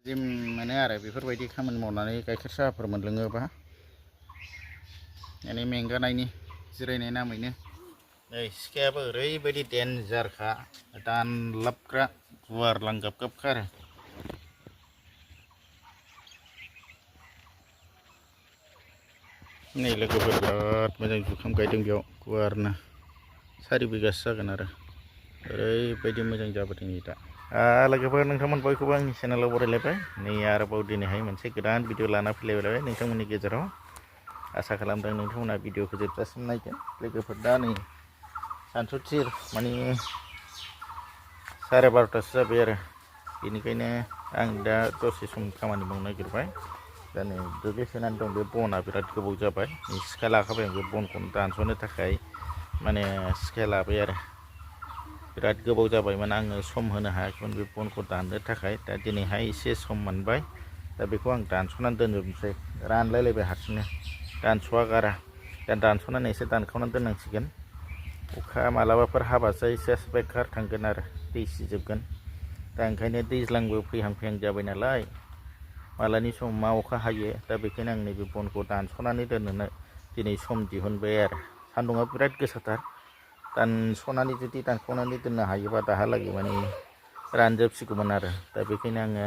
gym मोनो आरो बेफोरबायदि खामानि मावनानै गाइखेर साहाफोर मोनलोङोबा माने मेंगानायनि जिरायनाय नामैनो नै सिखायाबो ओरैबायदि डेन्जारखा दानलाबग्रा गुवार लांगाबगाबखा आरो नै लोगोफोर बिराद मोजां जुखाम गायदों बेयाव गुवारनो 4 बिगासो जागोन आरो ओरैबायदि मोजां जाबोदों नै दा लोगोफोर नोंथांमोन बयखौबो आंनि चेनेलाव बरायलायबाय नै आरोबाव दिनैहाय मोनसे गोदान भिडिअ लाना फैलायबाय नोंथांमोननि गेजेराव आसा खालामदों नोंथांमोना भिडिअखौ जोबजासिम नायगोन लोगोफोर दा नै सानसुथिर माने 12:30 जाबाय आरो बेनिखायनो आं दा दसे सम खामानि मावनो नागिरबाय दा नै दुगैसोनानै दं बे बना बिराद गोबाव जाबाय सिखा लाखाबाय आं बे बनखौनो दानस'नो थाखाय माने सिखा लाबाय आरो बिराद गोबाव जाबायमोन आङो सम होनो हायाखैमोन बे बनखौ दाननो थाखाय दा दिनैहाय एसे सम मोनबाय दा बेखौ आं दानस'नानै दोनजोबनोसै रानलायलायबाय हारसिंनो दानस'आ गारा दा दानस'नानै एसे दानखावनानै दोननांसिगोन अखा मालाबाफोर हाबासो सेस बेखार थांगोन आरो दै सिजोबगोन दा ओंखायनो दैज्लांबो फैहां जाबाय नालाय मालानि समाव मा अखा हायो दा बेखायनो आं नैबे बनखौ दानस'नानै दोननो दिनै सम दिहुनबाय आरो सान्दुङा बिराद गोसाथार दानस'नानै जुदि दानखावनानै दोननो हायोबा दाहालागै माने रानजोबसिगौमोन आरो दा बेखायनो आङो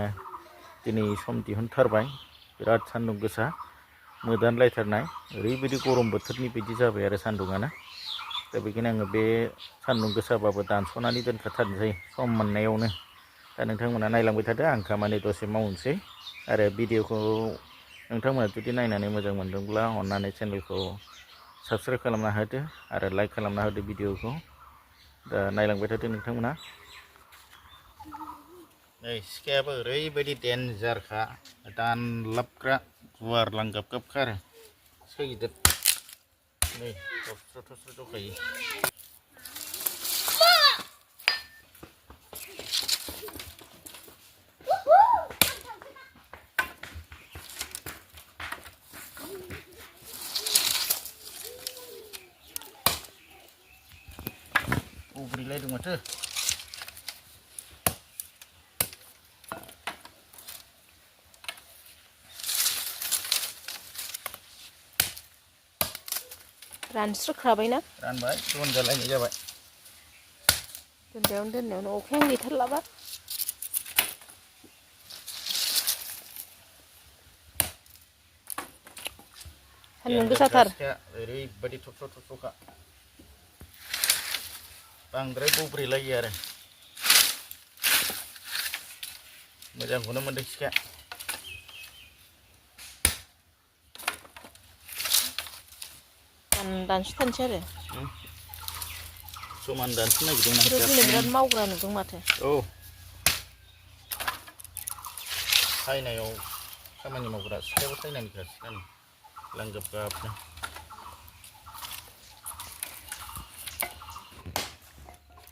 दिनै सम दिहुनथारबाय बिराद सान्दुं गोसा मोदानलायथारनाय ओरैबायदि गरम बोथोरनि बायदि जाबाय आरो सान्दुङानो दा बेखायनो आङो बे सान्दुं गोसाबाबो दानस'नानै दोनखाथारनोसै सम मोननायावनो दा नोंथांमोना नायलांबाय थादो आं खामानि दसे मावनोसै आरो भिडिअखौ नोंथांमोना जुदि नायनानै मोजां मोनदोंब्ला अन्नानै चेनेलखौ साबस्क्राइब खालामना होदो आरो लाइक खालामना होदो भिडिअखौ दा नायलांबाय थादो नोंथांमोना नै सिखायाबो ओरैबायदि डेन्जारखा दानलाबग्रा गुवार लांगाबगाबखा आरो सिखा गिदिर नै थस्र' जखायो बुब्रिलायदों माथो रानस्रोखाबायना रानबाय दन जालायनाय जाबाय दोननायावनो अखायानो गैथारलाबा सान्दुं गोसाथार ओरैबायदि थस्र'खा बांद्राय बुब्रिलायो आरो मोजांखौनो मोनदों सिखाया दानस'थारनोसै आरो समान दानस'नो नागिरदोंमोन दिनै बिराद मावग्रा नुदों माथो औ सायनायाव खामानि मावग्रा सिखायाबो सायनानिखा सिखानि लांगाबगाबनो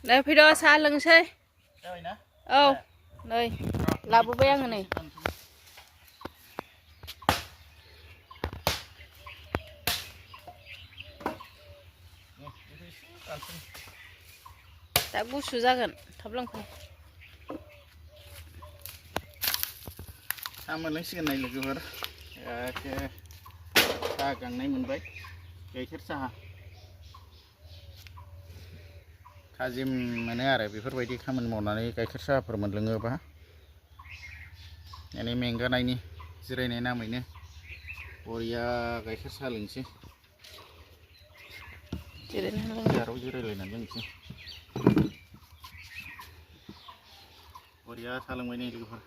नै फैद' साहा लोंसै जाबायना औ नै लाबोबाय आङो नै दा गुसु जागोन थाब लांफै साहा मोनलोंसिगोन नाय लोगोफोर एखे साहा गांनाय मोनबाय गाइखेर साहा थाजिम मोनो आरो बेफोरबायदि खामानि मावनानै गाइखेर साहाफोर मोनलोङोबा माने मेंगानायनि जिरायनाय नामैनो बरिया गाइखेर साहा लोंसै जाराव जिरायलायनानै लोंसै बरिया साहा लोंबाय नै लोगोफोर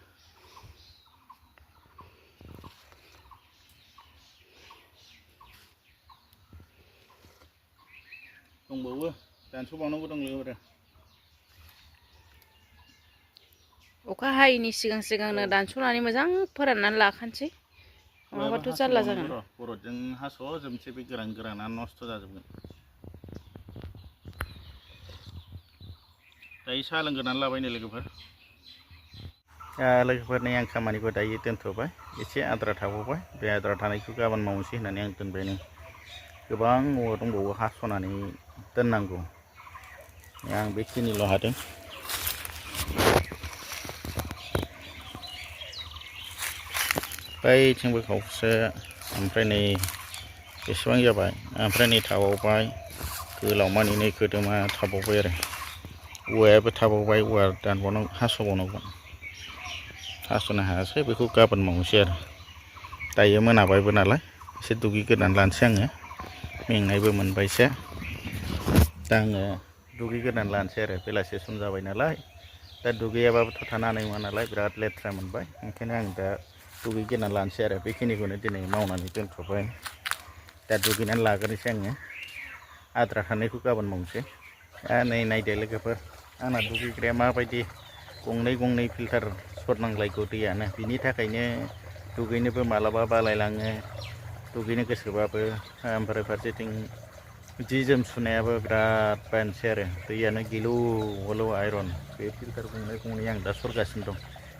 दंबावो दानस'बावनांगौ दं लोगोफोर अखा हायैनि सिगांनो दानस'नानै मोजां फोराननानै लाखानोसै नङाबाथ' जारला जागोन बरदजों हास'जोबनोसै बे गोराना नस्थ' जाजोबगोन दायो साहा लोंग्रोनानै लाबाय नै लोगोफोर लोगोफोरनि आं खामानिखौ दायो दोनथ'बाय एसे आद्रा थाबावबाय बे आद्रा थानायखौ गाबोन मावनोसै होननानै आं दोनबाय नै गोबां औवा दंबावो हास'नानै दोननांगौ आं बेखिनिल' हादों बैथिंबो खावसे ओमफ्राय नै बेसेबां जाबाय ओमफ्राय नै थाबावबाय गोलाव मानि नै खोदोमा थाबावबाय आरो औवायाबो थाबावबाय औवा दानबावनांगौ हास'बावनांगौ हास'नो हायासै बेखौ गाबोन मावनोसै आरो दायो मोनाबायबो नालाय एसे दुगैग्रोनानै लानोसै आङो मेंनायबो मोनबाय एसे दा आङो दुगैग्रोनानै लानोसै आरो बेलासि सम जाबाय नालाय दा दुगैयाबाबोथ' थानो हानाय नङा नालाय बिराद लेथ्रा मोनबाय ओंखायनो आं दा दुगैग्रोनानै लानोसै आरो बेखिनिखौनो दिनै मावनानै दोनथ'बाय दा दुगैनानै लाग्रोनोसै आङो आद्रा थानायखौ गाबोन मावनोसै नै नायदो लोगोफोर आंना दुगैग्राया माबायदि गंनै फिल्टार सरनांलायगौ दैयानो बिनि थाखायनो दुगैनोबो मालाबा बालायलाङो दुगैनो गोसोबाबो ओमफ्राय फारसेथिं जि जोम सुनायाबो बिराद बायनोसै आरो दैयानो गिलु गलु आइरन बे फिल्टार गंनै आं दा सरगासिनो दं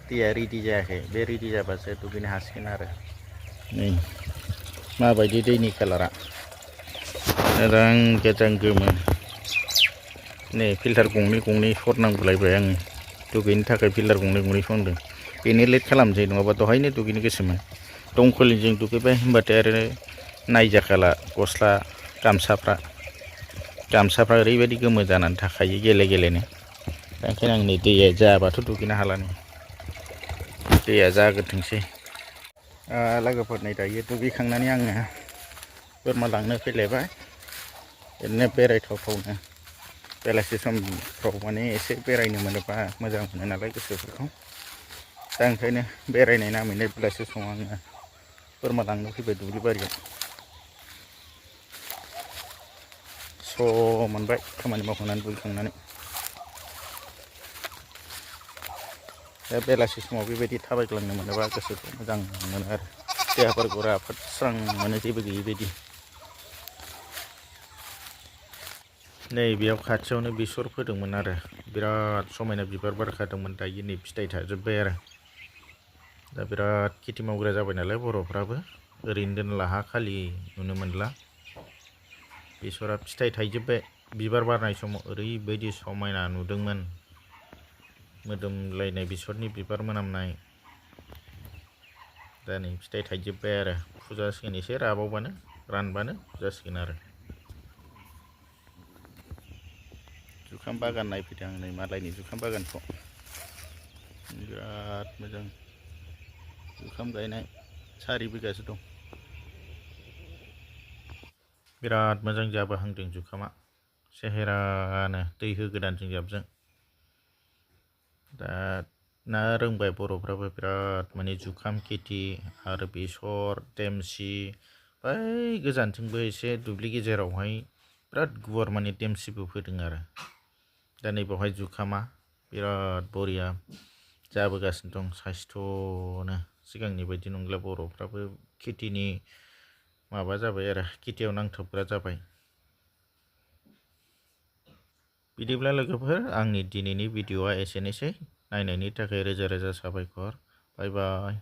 दैया रेडि जायाखै बे रेडि जाबासो दुगैनो हासिगोन आरो नै माबायदि दैनि कालारा मोजां गोजां गोमो नै फिल्टार गंनै सरनांगौलायबाय आं दुगैनो थाखाय फिल्टार गंनै सरदों बेनो लेट खालामसै नङाबा दहायनो दुगैनो गोसोमोन दंखलजों दुगैबाय होनबाथाय आरो नायजाखाला गस्ला गामसाफ्रा ओरैबायदि गोमो जानानै थाखायो गेलेनो ओंखायनो आं नै दैया जाबाथ' दुगैनो हाला नै दैया जाग्रोथोंसै लोगोफोर नै दायो दुगैखांनानै आङो बोरमा लांनो फैलायबाय ओरैनो बेरायथावनो बेलासि समफ्राव माने एसे बेरायनो मोनोबा मोजां मोनो नालाय गोसोफोरखौ दा ओंखायनो बेरायनाय नामैनो बेलासि समाव आङो बोरमा लांनो फैबाय दुब्लि बारियाव स' मोनबाय खामानि मावखांनानै दुगैखांनानै दा बेलासि समाव बेबायदि थाबायग्लांनो मोनोबा गोसोखौ मोजां मोनो आरो देहाफोरखौ राफोद स्रां मोनो जेबो गैयि बायदि नै बेयाव खाथियावनो बेसर फोदोंमोन आरो बिराद समायना बिबार बारखादोंमोन दायो नै फिथाइ थाजोब्बाय आरो दा बिराद खेथि मावग्रा जाबाय नालाय बर'फ्राबो ओरैनो दोनला हा खालि नुनो मोनला बेसरा फिथाइ थाइजोब्बाय बिबार बारनाय समाव ओरैबायदि समायना नुदोंमोन मोदोमलायनाय बेसरनि बिबार मोनामनाय दा नै फिथाइ थाइजोब्बाय आरो फुजासिगोन एसे राबावबानो रानबानो फुजासिगोन आरो जुखाम बागान नायफैदों आं नै मालायनि जुखाम बागानखौ बिराद मोजां जुखाम गायनाय 4 बिगासो दं बिराद मोजां जाबोहांदों जुखामा सेहेरानो दै होगोदानजों जाबजों दा ना रोंबाय बर'फ्राबो बिराद माने जुखाम खेथि आरो बेसर देमसि बै गोजानथिंबो एसे दुब्लि गेजेरावहाय बिराद गुवार माने देमसिबो फोदों आरो दा नै बेवहाय जुखामा बिराद बरिया जाबोगासिनो दं साइस्थ'नो सिगांनि बायदि नंला बर'फ्राबो खेथिनि माबा जाबाय आरो खेथियाव नांथाबग्रा जाबाय बिदिब्ला लोगोफोर आंनि दिनैनि भिडिअआ एसेनोसै नायनायनि थाखाय रोजा रोजा साबायखर बाय बाय